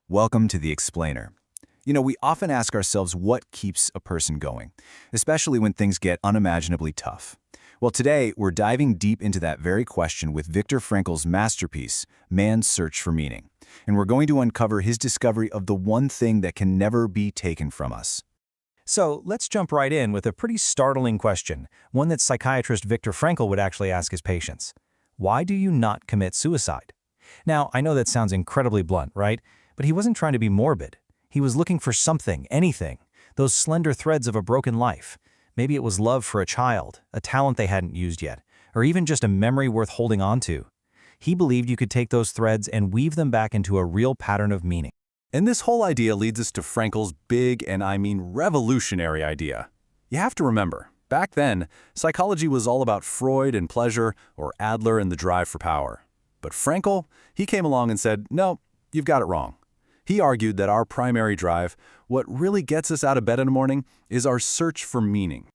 Welcome to The Explainer. We often ask ourselves what keeps a person going, especially when things get unimaginably tough. Well, today, we're diving deep into that very question with Viktor Frankl's masterpiece, Man's Search for Meaning. And we're going to uncover his discovery of the one thing that can never be taken from us. So let's jump right in with a pretty startling question, one that psychiatrist Viktor Frankl would actually ask his patients. Why do you not commit suicide? Now, I know that sounds incredibly blunt, right? But he wasn't trying to be morbid. He was looking for something, anything, those slender threads of a broken life. Maybe it was love for a child, a talent they hadn't used yet, or even just a memory worth holding on to. He believed you could take those threads and weave them back into a real pattern of meaning. And this whole idea leads us to Frankl's big, and I mean revolutionary idea. You have to remember, back then, psychology was all about Freud and pleasure, or Adler and the drive for power. But Frankl, he came along and said, no, you've got it wrong. He argued that our primary drive, what really gets us out of bed in the morning, is our search for meaning.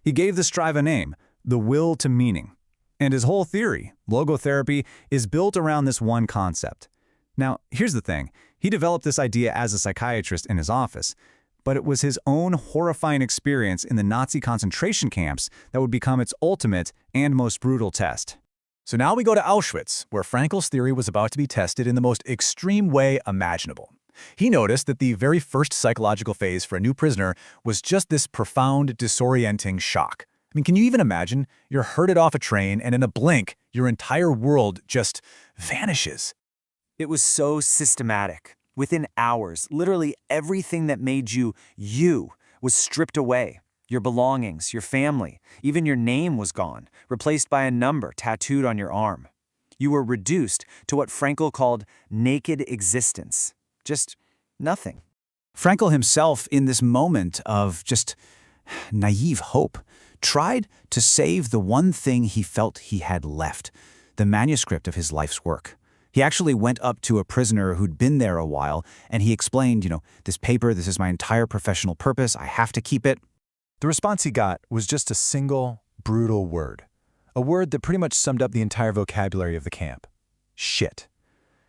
He gave this drive a name, the will to meaning. And his whole theory, logotherapy, is built around this one concept. Now, here's the thing. He developed this idea as a psychiatrist in his office, but it was his own horrifying experience in the Nazi concentration camps that would become its ultimate and most brutal test. So now we go to Auschwitz, where Frankl's theory was about to be tested in the most extreme way imaginable. He noticed that the very first psychological phase for a new prisoner was just this profound, disorienting shock. I mean, can you even imagine? You're herded off a train, and in a blink, your entire world just vanishes. It was so systematic. Within hours, literally everything that made you, you, was stripped away. Your belongings, your family, even your name was gone, replaced by a number tattooed on your arm. You were reduced to what Frankl called naked existence. Just nothing. Frankl himself, in this moment of just naive hope, tried to save the one thing he felt he had left, the manuscript of his life's work. He actually went up to a prisoner who'd been there a while, and he explained, this paper, this is my entire professional purpose, I have to keep it. The response he got was just a single, brutal word. A word that pretty much summed up the entire vocabulary of the camp. Shit.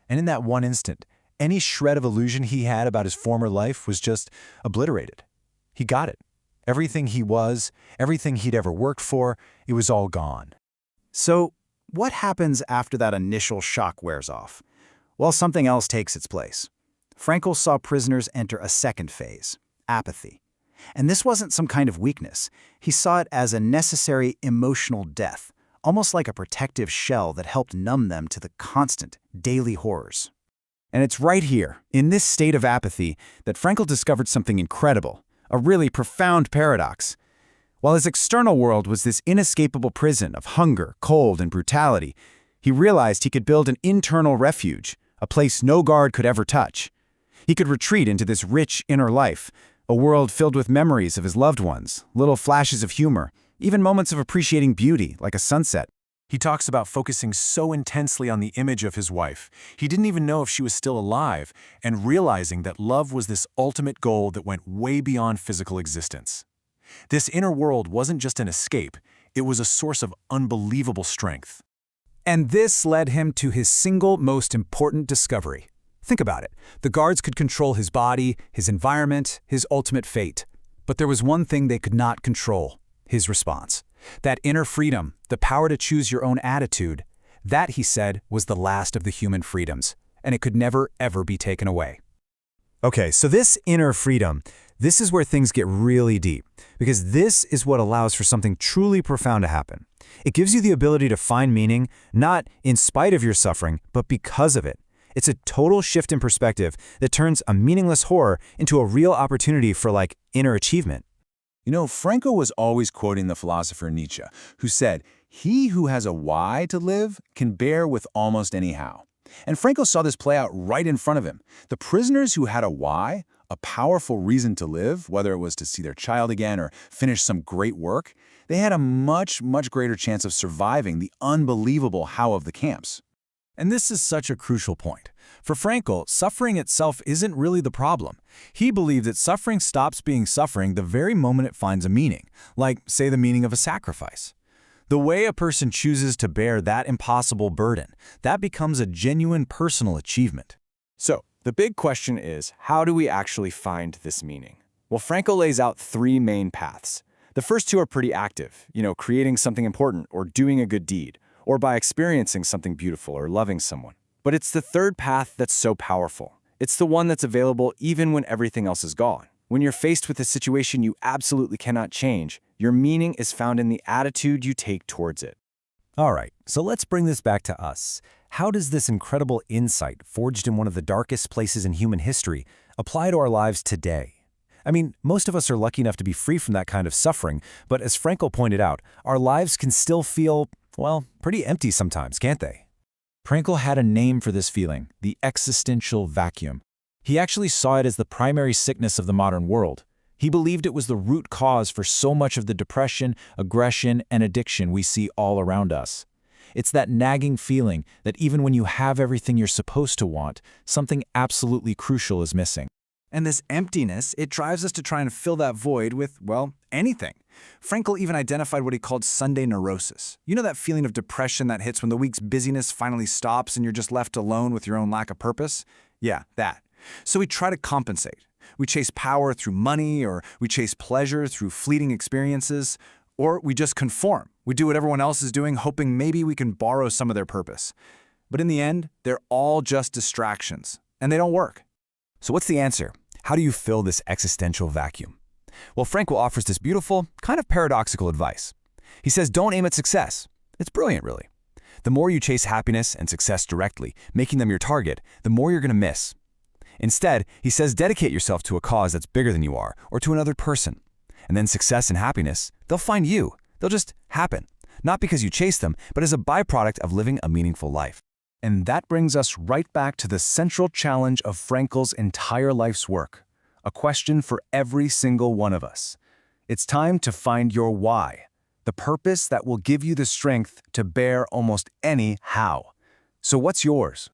And in that one instant, any shred of illusion he had about his former life was just obliterated. He got it. Everything he was, everything he'd ever worked for, it was all gone. So, what happens after that initial shock wears off? Well, something else takes its place. Frankl saw prisoners enter a second phase, apathy. And this wasn't some kind of weakness. He saw it as a necessary emotional death, almost like a protective shell that helped numb them to the constant, daily horrors. And it's right here, in this state of apathy, that Frankl discovered something incredible, a really profound paradox. While his external world was this inescapable prison of hunger, cold, and brutality, he realized he could build an internal refuge, a place no guard could ever touch. He could retreat into this rich inner life, a world filled with memories of his loved ones, little flashes of humor, even moments of appreciating beauty, like a sunset. He talks about focusing so intensely on the image of his wife, he didn't even know if she was still alive, and realizing that love was this ultimate goal that went way beyond physical existence. This inner world wasn't just an escape, it was a source of unbelievable strength. And this led him to his single most important discovery. Think about it. The guards could control his body, his environment, his ultimate fate. But there was one thing they could not control, his response. That inner freedom, the power to choose your own attitude, that, he said, was the last of the human freedoms, and it could never, ever be taken away. Okay, so this inner freedom, this is where things get really deep, because this is what allows for something truly profound to happen. It gives you the ability to find meaning, not in spite of your suffering, but because of it. It's a total shift in perspective that turns a meaningless horror into a real opportunity for, inner achievement. Frankl was always quoting the philosopher Nietzsche, who said, "He who has a why to live can bear with almost any how." And Frankl saw this play out right in front of him. The prisoners who had a why, a powerful reason to live, whether it was to see their child again or finish some great work, they had a much, much greater chance of surviving the unbelievable how of the camps. And this is such a crucial point. For Frankl, suffering itself isn't really the problem. He believed that suffering stops being suffering the very moment it finds a meaning, like, say, the meaning of a sacrifice. The way a person chooses to bear that impossible burden, that becomes a genuine personal achievement. So, The big question is, how do we actually find this meaning? Well, Frankl lays out three main paths. The first two are pretty active, creating something important or doing a good deed, or by experiencing something beautiful or loving someone. But it's the third path that's so powerful. It's the one that's available even when everything else is gone. When you're faced with a situation you absolutely cannot change, your meaning is found in the attitude you take towards it. All right, so let's bring this back to us. How does this incredible insight, forged in one of the darkest places in human history, apply to our lives today? I mean, most of us are lucky enough to be free from that kind of suffering, but as Frankl pointed out, our lives can still feel, well, pretty empty sometimes, can't they? Frankl had a name for this feeling, the existential vacuum. He actually saw it as the primary sickness of the modern world. He believed it was the root cause for so much of the depression, aggression, and addiction we see all around us. It's that nagging feeling that even when you have everything you're supposed to want, something absolutely crucial is missing. And this emptiness, it drives us to try and fill that void with, well, anything. Frankl even identified what he called Sunday neurosis. You know that feeling of depression that hits when the week's busyness finally stops and you're just left alone with your own lack of purpose? Yeah, that. So we try to compensate. We chase power through money, or we chase pleasure through fleeting experiences, or we just conform. We do what everyone else is doing, hoping maybe we can borrow some of their purpose. But in the end, they're all just distractions, and they don't work. So what's the answer? How do you fill this existential vacuum? Well, Frankl offers this beautiful, kind of paradoxical advice. He says, don't aim at success. It's brilliant, really. The more you chase happiness and success directly, making them your target, the more you're going to miss. Instead, he says dedicate yourself to a cause that's bigger than you are, or to another person. And then success and happiness, they'll find you. They'll just happen. Not because you chase them, but as a byproduct of living a meaningful life. And that brings us right back to the central challenge of Frankl's entire life's work, a question for every single one of us. It's time to find your why, the purpose that will give you the strength to bear almost any how. So what's yours?